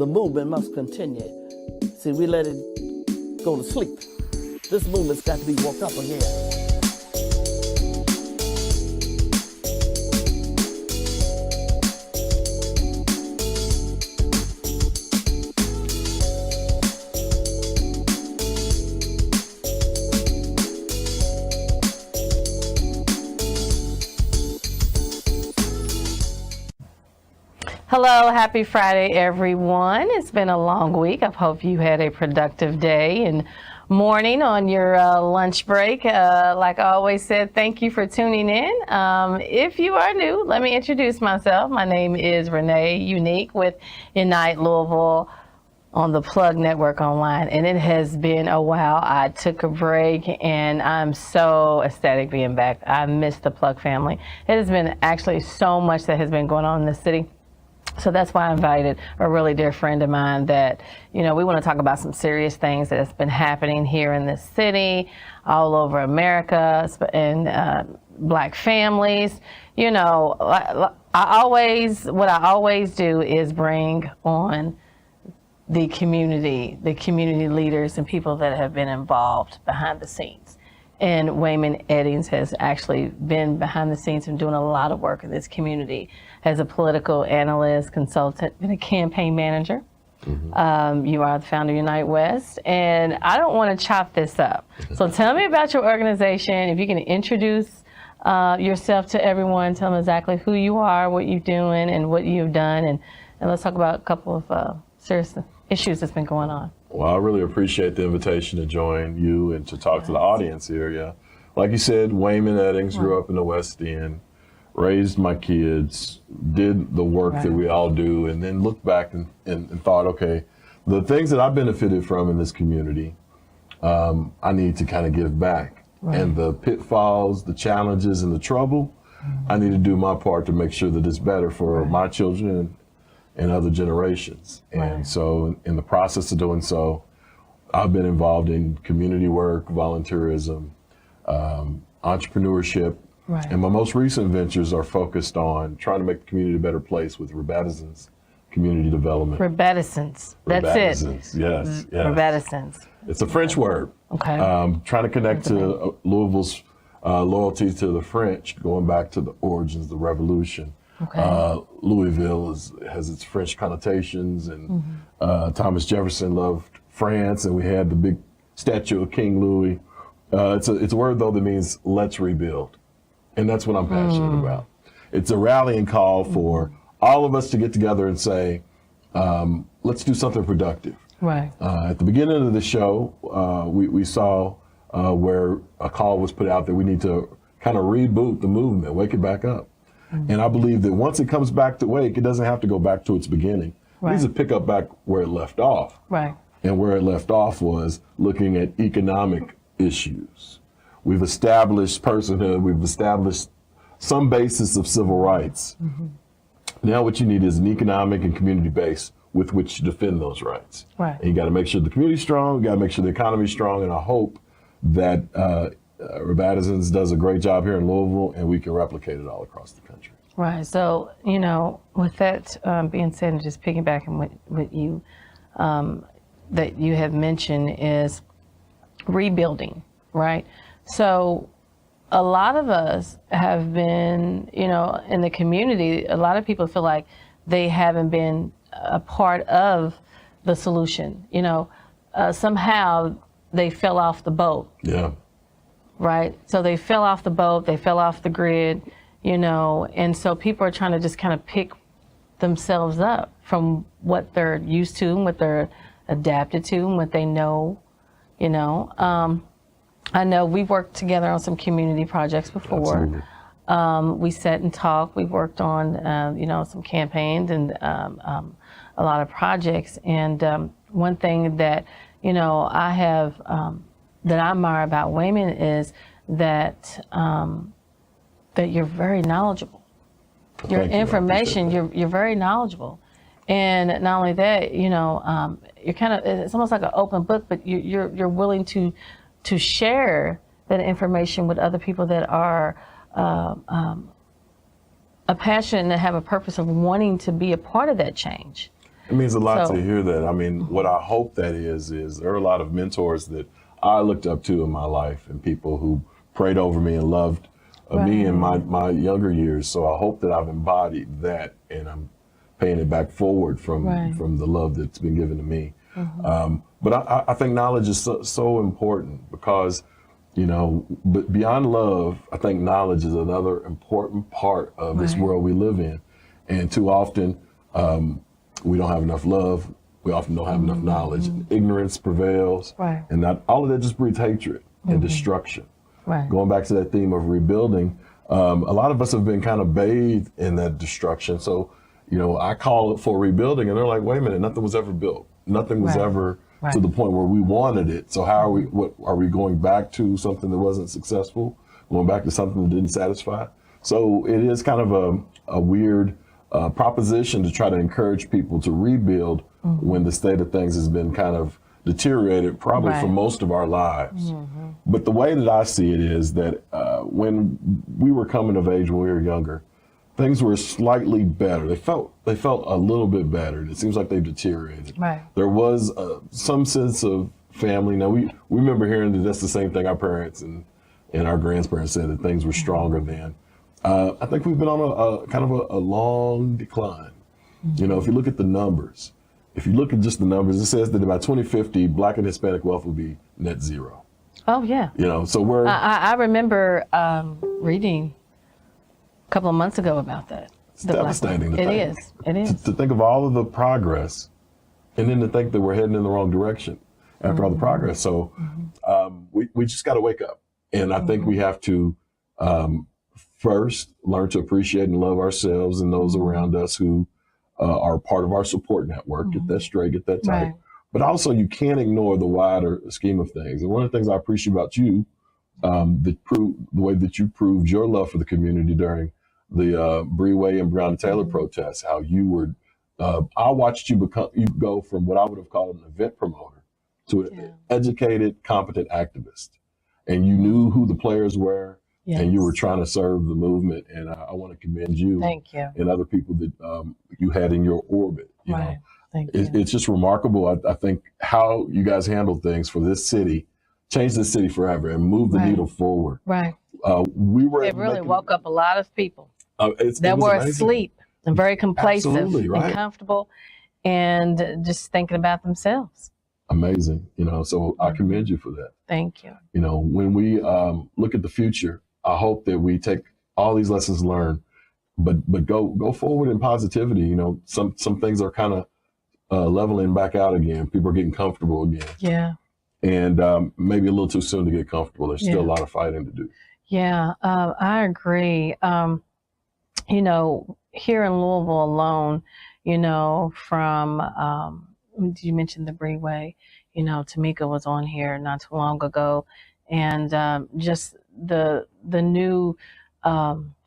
The movement must continue. See, we let it go to sleep. This movement's got to be woke up again. Hello, happy Friday, everyone. It's been a long week. I hope you had a productive day and morning on your lunch break. Like I always said, thank you for tuning in. If you are new, let me introduce myself. My name is Renee Unique with Unite Louisville on the Plug Network Online, and it has been a while. I took a break, and I'm so ecstatic being back. I miss the Plug family. It has been actually so much that has been going on in the city. So that's why I invited a really dear friend of mine that, we want to talk about some serious things that has been happening here in this city, all over America, and Black families. What I always do is bring on the community leaders and people that have been involved behind the scenes. And Waymen Eddings has actually been behind the scenes and doing a lot of work in this community as a political analyst, consultant, and a campaign manager. Mm-hmm. You are the founder of Unite West, and I don't want to chop this up. So tell me about your organization. If you can introduce yourself to everyone, tell them exactly who you are, what you're doing, and what you've done, and let's talk about a couple of serious issues that's been going on. Well, I really appreciate the invitation to join you and to talk to the audience here. Yeah, like you said, Waymen Eddings, grew up in the West End, raised my kids, did the work that we all do, and then looked back and thought, okay, the things that I benefited from in this community, I need to kind of give back. And the pitfalls, the challenges, and the trouble, I need to do my part to make sure that it's better for my children and other generations. And so in the process of doing so, I've been involved in community work, volunteerism, entrepreneurship, and my most recent ventures are focused on trying to make the community a better place with Rabatissons community development. Rabatissons, that's Rabatissons. it. Yes, yes. Rabatissons. It's a French word. Okay. Trying to connect to Louisville's loyalty to the French, going back to the origins of the Revolution. Okay. Louisville has its French connotations, and Thomas Jefferson loved France, and we had the big statue of King Louis. It's a word, though, that means let's rebuild, and that's what I'm passionate about. It's a rallying call for all of us to get together and say, let's do something productive. Right. At the beginning of the show, we saw where a call was put out that we need to kind of reboot the movement, wake it back up. And I believe that once it comes back to wake, it doesn't have to go back to its beginning. It needs to pick up back where it left off. Right. And where it left off was looking at economic issues. We've established personhood. We've established some basis of civil rights. Now what you need is an economic and community base with which to defend those rights. Right. And you got to make sure the community's strong. You got to make sure the economy's strong. And I hope that Rabatissons does a great job here in Louisville, and we can replicate it all across the country. Right. So, with that being said, and just piggybacking with you, that you have mentioned is rebuilding, right? So a lot of us have been, in the community, a lot of people feel like they haven't been a part of the solution. Somehow they fell off the boat. Yeah. Right? So they fell off the boat, they fell off the grid, and so people are trying to just kind of pick themselves up from what they're used to and what they're adapted to and what they know, I know we've worked together on some community projects before. We sat and talked. We've worked on, some campaigns and a lot of projects. And one thing that, I have, that I admire about Waymen is that that you're very knowledgeable. Your information, you're very knowledgeable. And not only that, you're kind of, it's almost like an open book, but you're willing to share that information with other people that are a passion and have a purpose of wanting to be a part of that change. It means a lot So- to hear that. I mean, what I hope that is there are a lot of mentors that I looked up to in my life and people who prayed over me and loved me in my younger years. So I hope that I've embodied that and I'm paying it back forward from the love that's been given to me. But I think knowledge is so important because, you know, but beyond love, I think knowledge is another important part of this world we live in. And too often, we don't have enough love. We often don't have enough knowledge. Ignorance prevails. And that all of that just breeds hatred and destruction. Going back to that theme of rebuilding, a lot of us have been kind of bathed in that destruction. So, you know, I call it for rebuilding and they're like, wait a minute, nothing was ever built. Nothing was ever to the point where we wanted it. So how are we going back to something that wasn't successful? Going back to something that didn't satisfy? So it is kind of a weird proposition to try to encourage people to rebuild when the state of things has been kind of deteriorated probably for most of our lives. But the way that I see it is that when we were coming of age when we were younger, things were slightly better. They felt a little bit better. It seems like they've deteriorated. There was some sense of family. Now we remember hearing that that's the same thing our parents and our grandparents said, that things were stronger then. I think we've been on a kind of a long decline. You know, if you look at the numbers, if you look at just the numbers, it says that by 2050, Black and Hispanic wealth will be net zero. Oh yeah. You know, so we're. I remember reading a couple of months ago about that. It's devastating. It is. To think of all of the progress, and then to think that we're heading in the wrong direction after all the progress. So we just got to wake up, and I think we have to first learn to appreciate and love ourselves and those around us who are part of our support network. Get that straight, get that tight. But also, you can't ignore the wider scheme of things. And one of the things I appreciate about you, the way that you proved your love for the community during the Breeway and Breonna Taylor protests, how you were, I watched you go from what I would have called an event promoter to an educated, competent activist. And you knew who the players were, and you were trying to serve the movement. And I want to commend you, and other people that you had in your orbit. You know? It's just remarkable. I think how you guys handled things for this city, changed this city forever, and moved the needle forward. It really woke up a lot of people that were amazing. Asleep and very complacent Absolutely, and comfortable and just thinking about themselves. Amazing. You know, so I commend you for that. Thank you. You know, when we look at the future, I hope that we take all these lessons learned, but go forward in positivity. You know, some things are kind of leveling back out again. People are getting comfortable again. And maybe a little too soon to get comfortable. There's still a lot of fighting to do. I agree. You know, here in Louisville alone, you know, from, you mentioned the Breeway, you know, Tamika was on here not too long ago, and just the new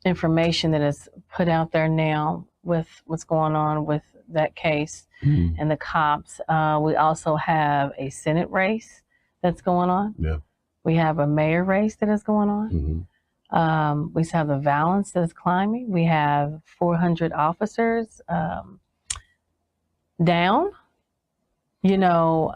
information that is put out there now with what's going on with that case and the cops. We also have a Senate race that's going on. We have a mayor race that is going on. We have the violence that is climbing. We have 400 officers down. You know,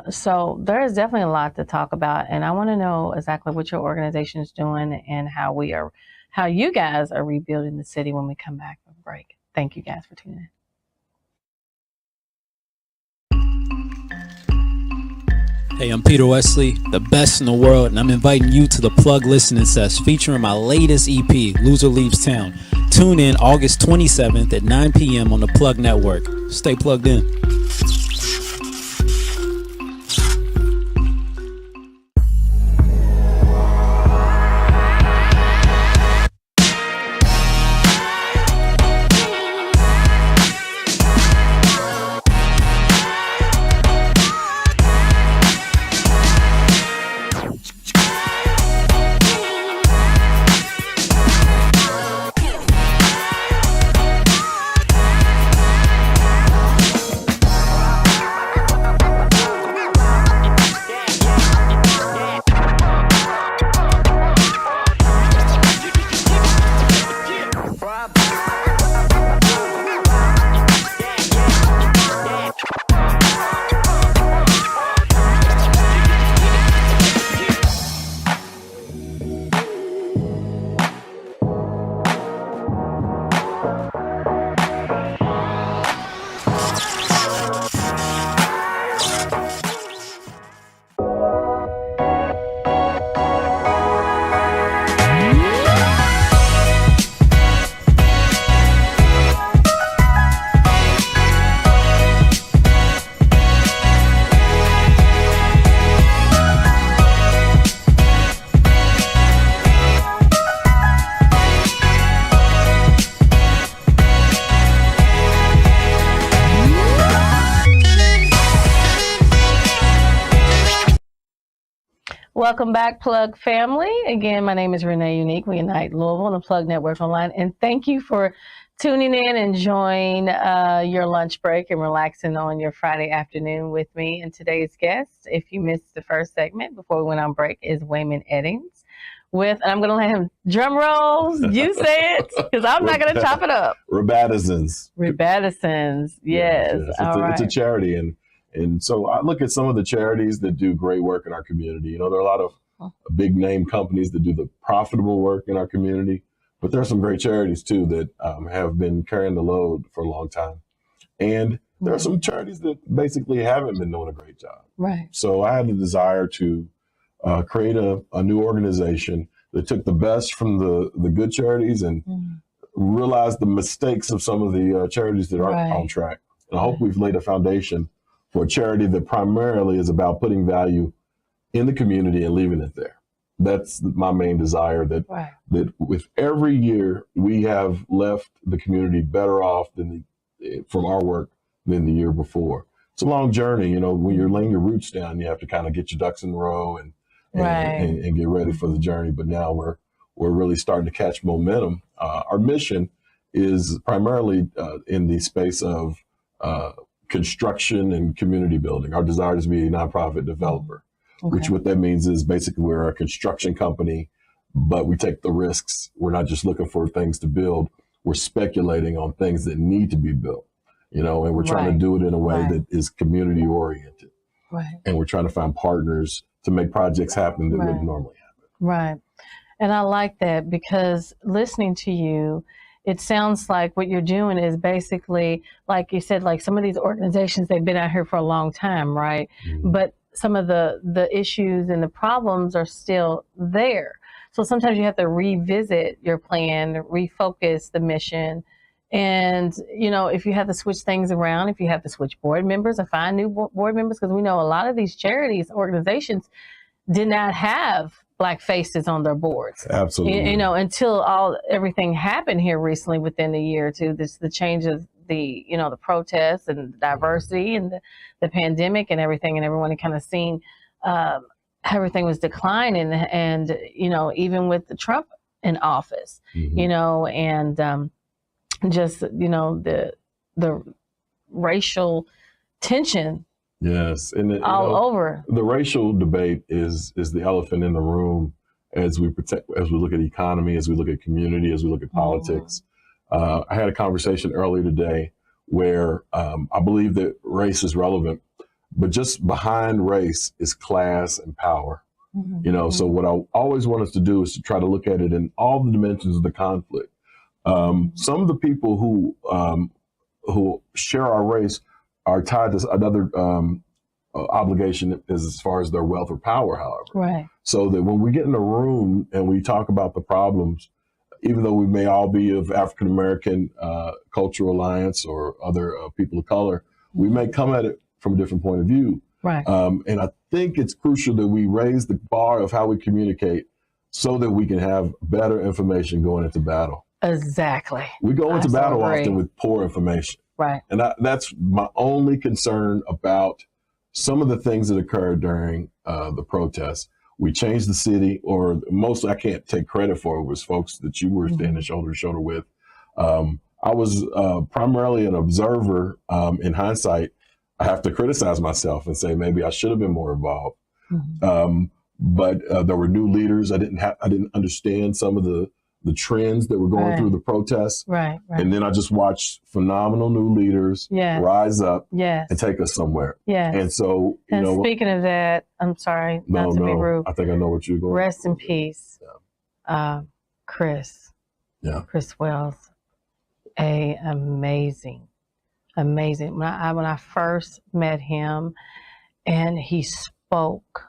so there is definitely a lot to talk about, and I want to know exactly what your organization is doing and how you guys are rebuilding the city when we come back from break. Thank you guys for tuning in. Hey, I'm Peter Wesley, the best in the world, and I'm inviting you to the Plug Listening Session featuring my latest EP, Loser Leaves Town. Tune in August 27th at 9 p.m. on the Plug Network. Stay plugged in. welcome back, Plug family. Again, my name is Renee Unique. We unite Louisville on the Plug Network Online. And thank you for tuning in, enjoying your lunch break and relaxing on your Friday afternoon with me. And today's guest, if you missed the first segment before we went on break, is Waymen Eddings. And I'm going to let him drum rolls. You say it, because I'm not going to chop it up. Rabatissons. Rabatissons, yes. It's a charity. And so I look at some of the charities that do great work in our community. You know, there are a lot of big name companies that do the profitable work in our community, but there are some great charities too that have been carrying the load for a long time. And there are some charities that basically haven't been doing a great job. Right. So I had the desire to create a new organization that took the best from the good charities and realized the mistakes of some of the charities that aren't on track. And I hope we've laid a foundation for a charity that primarily is about putting value in the community and leaving it there. That's my main desire, that with every year we have left the community better off from our work than the year before. It's a long journey. You know, when you're laying your roots down, you have to kind of get your ducks in a row and get ready for the journey. But now we're really starting to catch momentum. Our mission is primarily in the space of construction and community building. Our desire is to be a nonprofit developer, which what that means is basically we're a construction company, but we take the risks. We're not just looking for things to build. We're speculating on things that need to be built, you know, and we're trying to do it in a way that is community oriented. Right. And we're trying to find partners to make projects happen that wouldn't normally happen. Right. And I like that, because listening to you, it sounds like what you're doing is basically, like you said, like some of these organizations, they've been out here for a long time, right? But some of the issues and the problems are still there. So sometimes you have to revisit your plan, refocus the mission. And, you know, if you have to switch things around, if you have to switch board members or find new board members, because we know a lot of these charities, organizations did not have Black faces on their boards. Absolutely. You know, until everything happened here recently within a year or two, the change of the protests and the diversity and the pandemic and everything, and everyone had kind of seen everything was declining, and, you know, even with the Trump in office, you know, and just, you know, the racial tension. Yes, and over. The racial debate is the elephant in the room as we look at economy, as we look at community, as we look at politics. I had a conversation earlier today where I believe that race is relevant, but just behind race is class and power. You know, so what I always want us to do is to try to look at it in all the dimensions of the conflict. Some of the people who share our race are tied to another obligation as far as their wealth or power, however. Right. So that when we get in a room and we talk about the problems, even though we may all be of African American cultural alliance or other people of color, we may come at it from a different point of view. Right. And I think it's crucial that we raise the bar of how we communicate so that we can have better information going into battle. Exactly. We go into battle often with poor information. Right. And that's my only concern about some of the things that occurred during the protests. We changed the city, or mostly I can't take credit for it, was folks that you were standing shoulder to shoulder with. I was primarily an observer. In hindsight, I have to criticize myself and say maybe I should have been more involved. But there were new leaders. I didn't understand some of the trends that were going through the protests. Right. And then I just watched phenomenal new leaders rise up and take us somewhere. Yes. And so, you know. Speaking of that, I'm sorry, not to be rude. I think I know what you're going. Rest in peace, Chris. Yeah. Chris Wells, amazing. When I first met him and he spoke,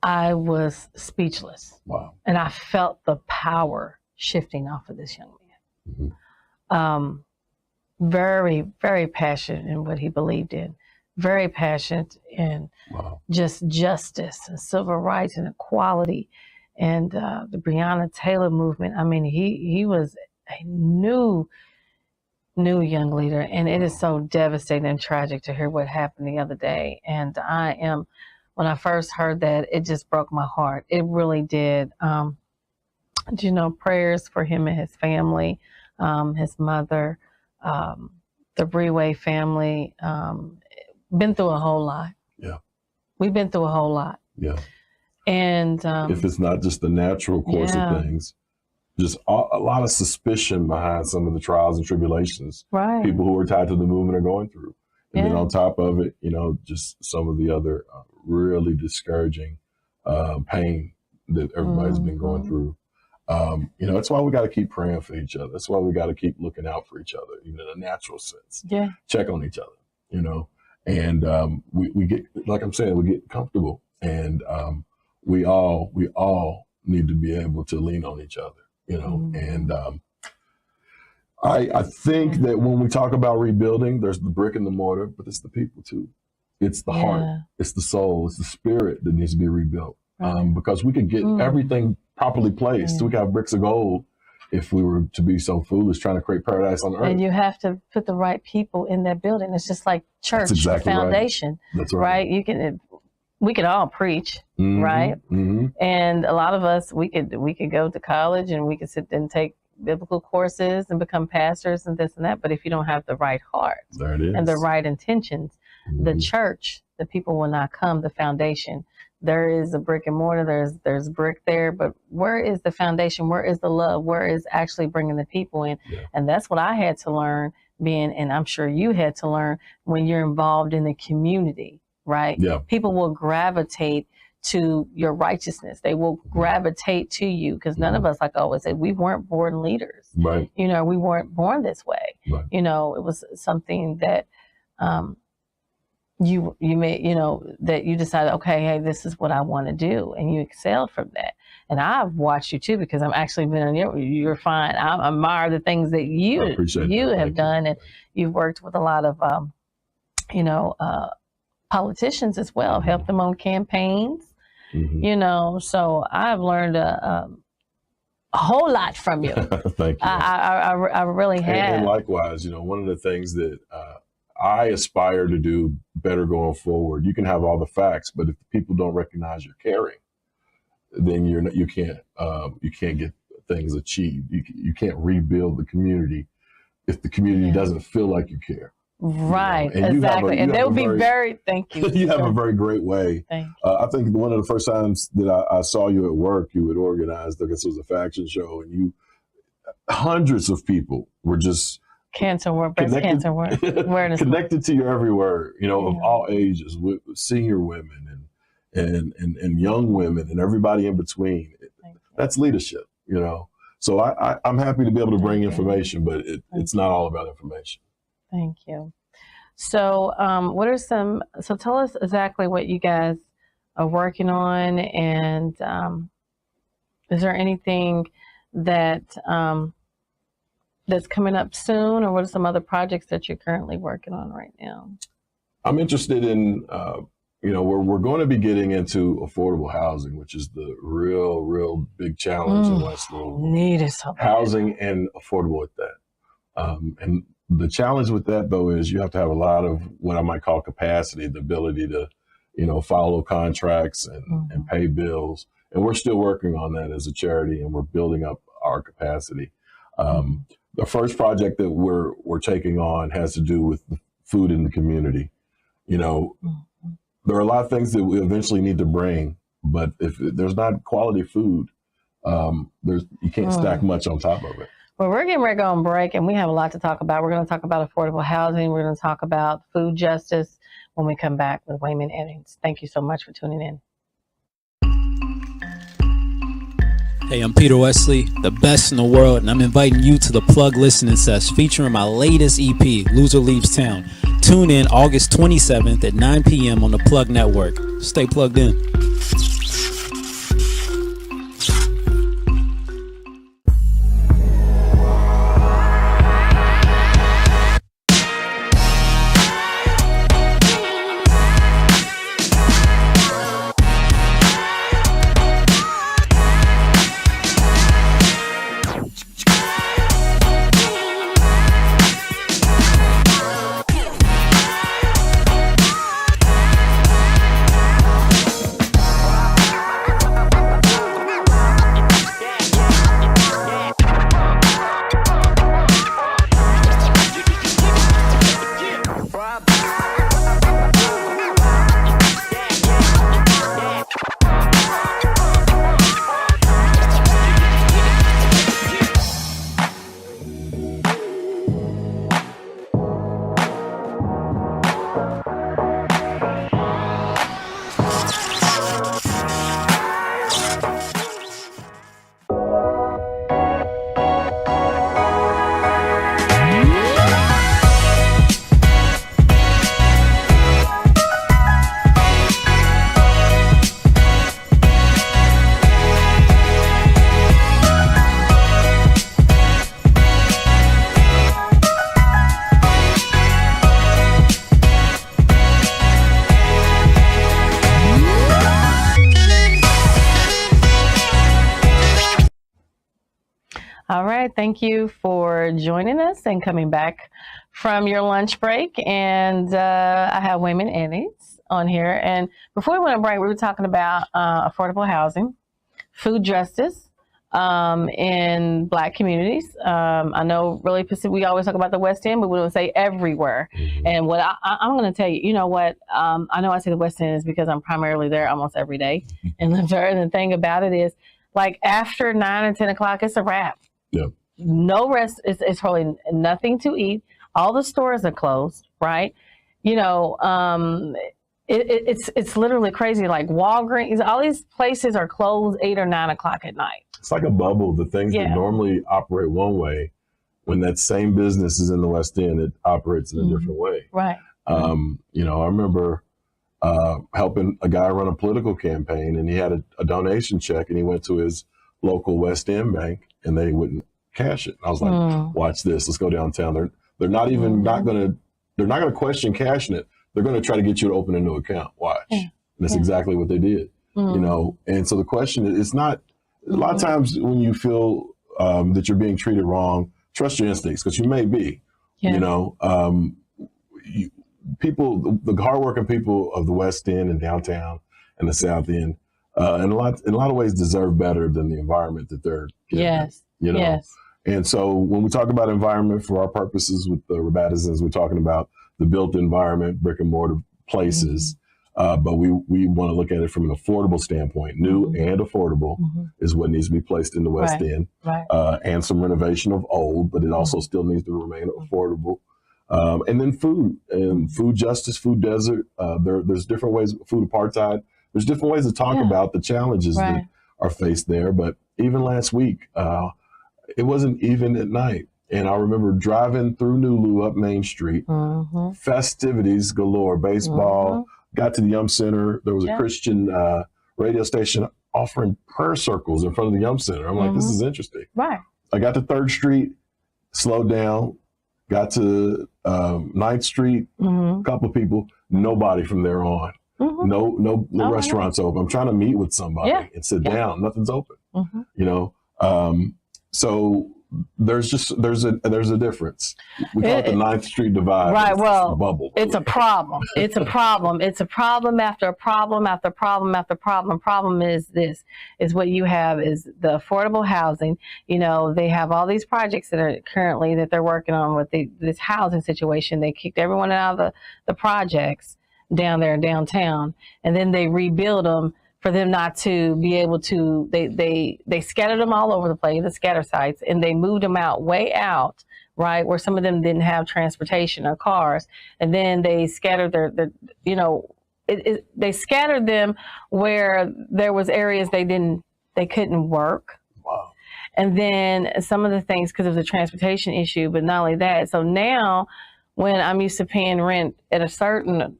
I was speechless. Wow. And I felt the power shifting off of this young man. Very, very passionate in what he believed in. Very passionate in just justice and civil rights and equality and the Breonna Taylor movement. I mean, he was a new young leader, and it is so devastating and tragic to hear what happened the other day. And I am when I first heard that, it just broke my heart. It really did. Prayers for him and his family, his mother, the Breeway family, been through a whole lot. Yeah. We've been through a whole lot. Yeah. And if it's not just the natural course of things, just a lot of suspicion behind some of the trials and tribulations people who are tied to the movement are going through. And then on top of it, just some of the other really discouraging pain that everybody's been going through. That's why we got to keep praying for each other. That's why we got to keep looking out for each other, even in a natural sense. Yeah. Check on each other, and we get, like I'm saying, we get comfortable, and we all need to be able to lean on each other, and I think that when we talk about rebuilding, there's the brick and the mortar, but it's the people too. It's the heart, it's the soul, it's the spirit that needs to be rebuilt. Because we could get everything properly placed. We could have bricks of gold if we were to be so foolish trying to create paradise on earth. And you have to put the right people in that building. It's just like church, exactly foundation. Right. That's right. We could all preach, right? Mm-hmm. And a lot of us, we could go to college and we could sit and take biblical courses and become pastors and this and that. But if you don't have the right heart and the right intentions, the church, the people will not come. The foundation. There is a brick and mortar, there's brick there, but where is the foundation? Where is the love? Where is actually bringing the people in? Yeah. And that's what I had to learn and I'm sure you had to learn when you're involved in the community, right? Yeah. People will gravitate to your righteousness. They will gravitate to you because none of us, like I always say, we weren't born leaders. Right. We weren't born this way. Right. It was something that, you may, that you decided, okay, hey, this is what I want to do. And you excelled from that. And I've watched you too, because I'm actually been on you're fine. I admire the things that you have done. And you've worked with a lot of, politicians as well, helped them on campaigns, so I've learned a whole lot from you. Thank you. I really have. And likewise, one of the things that, I aspire to do better going forward. You can have all the facts, but if people don't recognize you're caring, then you can't get things achieved. You can't rebuild the community if the community doesn't feel like you care. Right, exactly. And they would be very, thank you. You have a very great way. I think one of the first times that I saw you at work, you had organized, I guess it was a fashion show, and hundreds of people were just breast cancer awareness. Connected to you everywhere, of all ages, with senior women and young women and everybody in between. That's leadership, So I'm happy to be able to bring information, but it's not all about information. Thank you. So so tell us exactly what you guys are working on, and is there anything that that's coming up soon, or what are some other projects that you're currently working on right now? I'm interested in, we're going to be getting into affordable housing, which is the real big challenge in West Louisville. Need it so bad. Housing and affordable at that. And the challenge with that, though, is you have to have a lot of what I might call capacity, the ability to, follow contracts and pay bills. And we're still working on that as a charity, and we're building up our capacity. The first project that we're taking on has to do with the food in the community. There are a lot of things that we eventually need to bring, but if there's not quality food, you can't stack much on top of it. Well, we're getting ready to go on break, and we have a lot to talk about. We're going to talk about affordable housing. We're going to talk about food justice when we come back with Waymen Eddings. Thank you so much for tuning in. Hey, I'm Peter Wesley, the best in the world, and I'm inviting you to the Plug Listening Session featuring my latest EP, Loser Leaves Town. Tune in August 27th at 9 p.m. on the Plug Network. Stay plugged in. All right. Thank you for joining us and coming back from your lunch break. And I have Waymen Eddings on here. And before we went on break, we were talking about affordable housing, food justice in Black communities. I know really we always talk about the West End, but we don't say everywhere. Mm-hmm. And what I'm going to tell you, you know what? I know I say the West End is because I'm primarily there almost every day and live there. And the thing about it is, like after 9 and 10 o'clock, it's a wrap. Yeah. No rest. It's probably nothing to eat. All the stores are closed, right? You know, it's literally crazy. Like Walgreens, all these places are closed 8 or 9 o'clock at night. It's like a bubble. The things that normally operate one way, when that same business is in the West End, it operates in a different way. Right. You know, I remember helping a guy run a political campaign, and he had a donation check, and he went to his local West End bank, and they wouldn't cash it. I was like, watch this. Let's go downtown. They're not even they're not gonna question cashing it. They're gonna try to get you to open a new account. Watch. And that's exactly what they did. You know, and so the question is, it's not a lot of times when you feel that you're being treated wrong, trust your instincts, because you may be. You know, people, the hardworking people of the West End and downtown and the South End, in a lot of ways deserve better than the environment that they're getting. You know, and so when we talk about environment for our purposes with the Rabatissons, we're talking about the built environment, brick and mortar places, but we want to look at it from an affordable standpoint. New and affordable is what needs to be placed in the West End, and some renovation of old, but it also still needs to remain affordable. And then food and food justice, food desert. There's different ways, food apartheid. There's different ways to talk about the challenges that are faced there. But even last week, it wasn't even at night. And I remember driving through Nulu up Main Street, festivities galore, baseball, got to the Yum Center. There was a Christian radio station offering prayer circles in front of the Yum Center. I'm like, this is interesting. Right. I got to 3rd Street, slowed down, got to 9th Street, a couple of people, nobody from there on. No restaurants open. I'm trying to meet with somebody and sit down. Nothing's open. You know, so there's a difference. We call it the 9th Street divide. Right. Well, bubble. It's a problem. It's a problem. It's a problem after a problem after problem after problem. Problem is this: is what you have is the affordable housing. You know, they have all these projects that are currently that they're working on with this housing situation. They kicked everyone out of the projects down there downtown, and then they rebuild them for them not to be able to, they scattered them all over the place, the scatter sites, and they moved them way out, right, where some of them didn't have transportation or cars. And then they scattered their you know, they scattered them where there was areas they couldn't work. Wow. And then some of the things, because it was a transportation issue, but not only that. So now when I'm used to paying rent at a certain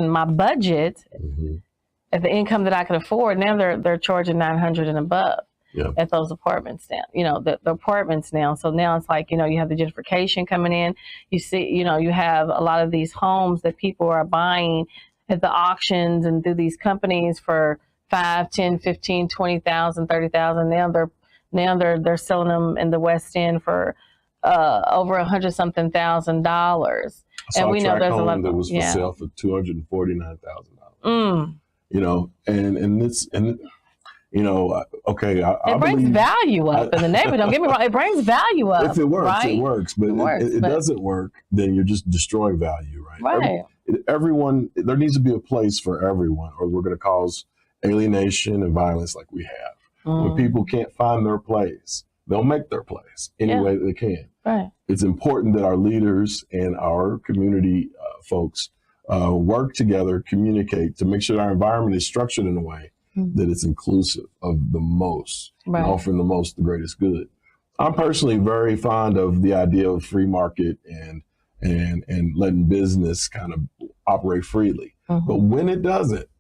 my budget, at the income that I could afford, now they're charging $900 and above at those apartments now. You know, the apartments now. So now it's like, you know, you have the gentrification coming in. You see, you know, you have a lot of these homes that people are buying at the auctions and through these companies for $5,000, $10,000, $15,000, $20,000, $30,000. Now they're selling them in the West End for over $100-something thousand. And we know there's a lot that was for sale for $249,000. You know, and you know, okay. It brings value up in the neighborhood. Don't get me wrong. It brings value up. If it works, right? it works. But it doesn't work, then you're just destroying value, right? Right. Everyone, there needs to be a place for everyone, or we're going to cause alienation and violence like we have. When people can't find their place, they'll make their place any way that they can. Right. It's important that our leaders and our community folks work together, communicate to make sure our environment is structured in a way that it's inclusive of the most, and offering the most, the greatest good. I'm personally very fond of the idea of free market and letting business kind of operate freely. But when it doesn't,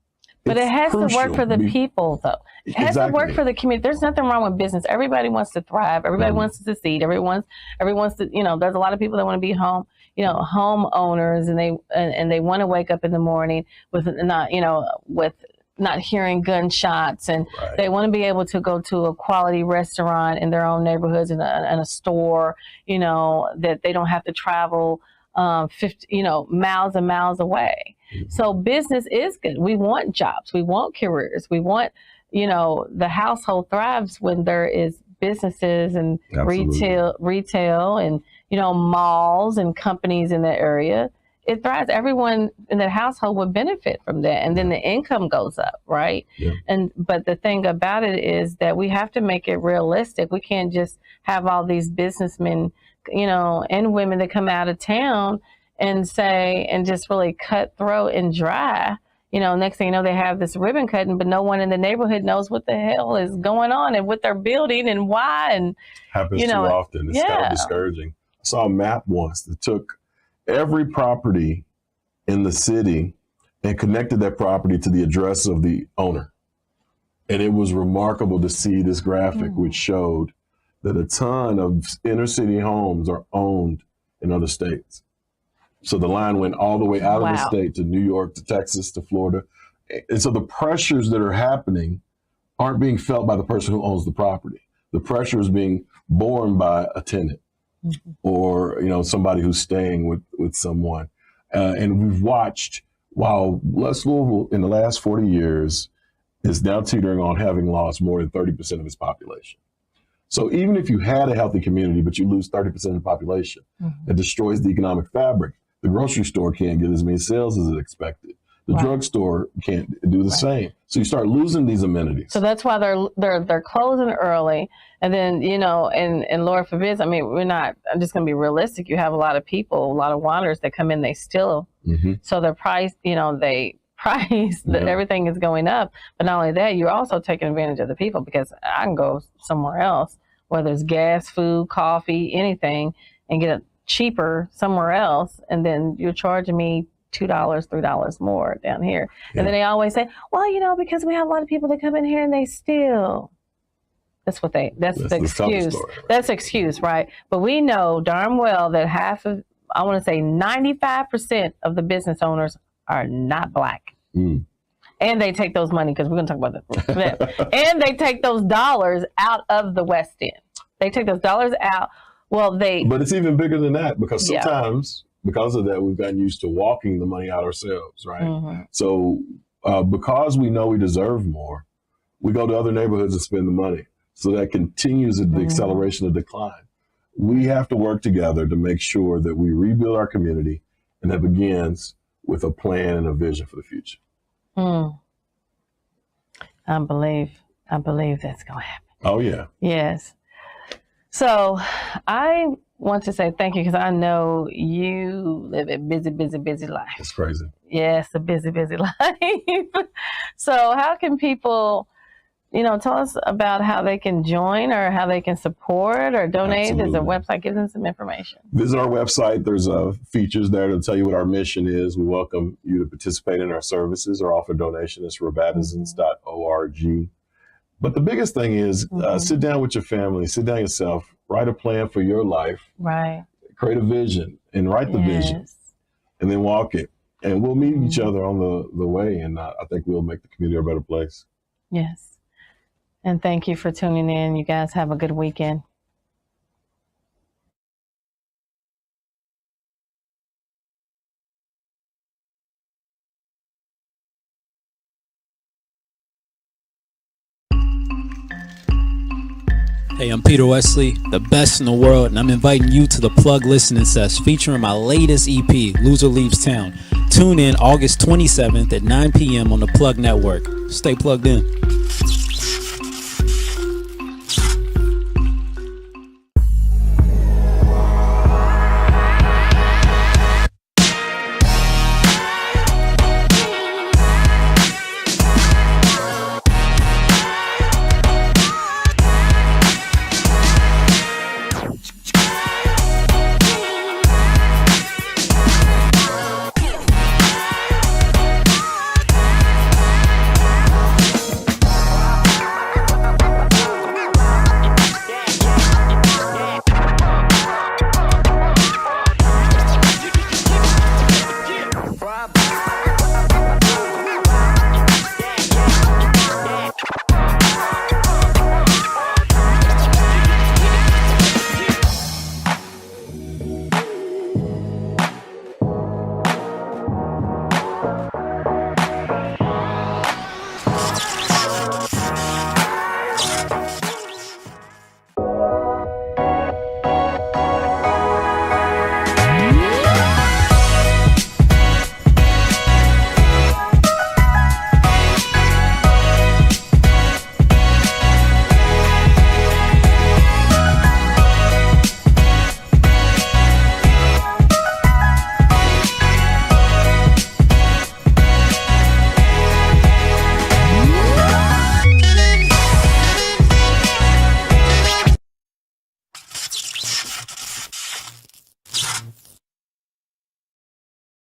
but it has to work for the people, though. It has to work for the community. There's nothing wrong with business. Everybody wants to thrive. Everybody wants to succeed. Everyone wants to, you know, there's a lot of people that want to be home, you know, homeowners, and they want to wake up in the morning with not, you know, with not hearing gunshots, and Right. they want to be able to go to a quality restaurant in their own neighborhoods and a store, that they don't have to travel 50, miles and miles away. Mm-hmm. So business is good. We want jobs. We want careers. We want, the household thrives when there is businesses and Absolutely. retail and, malls and companies in that area. It thrives. Everyone in that household would benefit from that. And then the income goes up, right? Yeah. But the thing about it is that we have to make it realistic. We can't just have all these businessmen, and women that come out of town and just really cutthroat and dry. Next thing you know, they have this ribbon cutting, but no one in the neighborhood knows what the hell is going on and what they're building and why. And happens too often. It's kind of discouraging. I saw a map once that took every property in the city and connected that property to the address of the owner. And it was remarkable to see this graphic, which showed that a ton of inner city homes are owned in other states. So the line went all the way out of the state to New York, to Texas, to Florida. And so the pressures that are happening aren't being felt by the person who owns the property. The pressure is being borne by a tenant or, somebody who's staying with someone. And we've watched while West Louisville in the last 40 years is now teetering on having lost more than 30% of its population. So even if you had a healthy community, but you lose 30% of the population, it destroys the economic fabric. The grocery store can't get as many sales as it expected. The drugstore can't do the same. So you start losing these amenities. So that's why they're closing early. And then, and Lord forbid, I'm just going to be realistic. You have a lot of people, a lot of wanderers that come in, they steal. So their price, everything is going up. But not only that, you're also taking advantage of the people, because I can go somewhere else, whether it's gas, food, coffee, anything, and get it cheaper somewhere else. And then you're charging me $2, $3 more down here. And then they always say, well, because we have a lot of people that come in here and they steal. That's the excuse. That's the excuse, right? But we know darn well that I want to say 95% of the business owners are not Black. And they take those money, because we're going to talk about that. And they take those dollars out of the West End. They take those dollars out. But it's even bigger than that, because sometimes, because of that, we've gotten used to walking the money out ourselves, right? So because we know we deserve more, we go to other neighborhoods and spend the money. So that continues the acceleration of decline. We have to work together to make sure that we rebuild our community, and that begins with a plan and a vision for the future. I believe that's going to happen. Oh, yeah. Yes. So I want to say thank you, because I know you live a busy, busy, busy life. It's crazy. Yes, a busy, busy life. So how can people, tell us about how they can join or how they can support or donate? Absolutely. There's a website. Give them some information. Visit our website. There's features there to tell you what our mission is. We welcome you to participate in our services or offer donation. It's Rabatissons.org. But the biggest thing is sit down with your family, sit down yourself, write a plan for your life, right? Create a vision and write the vision, and then walk it. And we'll meet each other on the way, and I think we'll make the community a better place. Yes. And thank you for tuning in. You guys have a good weekend. Hey, I'm Peter Wesley, the best in the world, and I'm inviting you to the Plug Listening Session featuring my latest EP, Loser Leaves Town. Tune in August 27th at 9 p.m. on the Plug Network. Stay plugged in.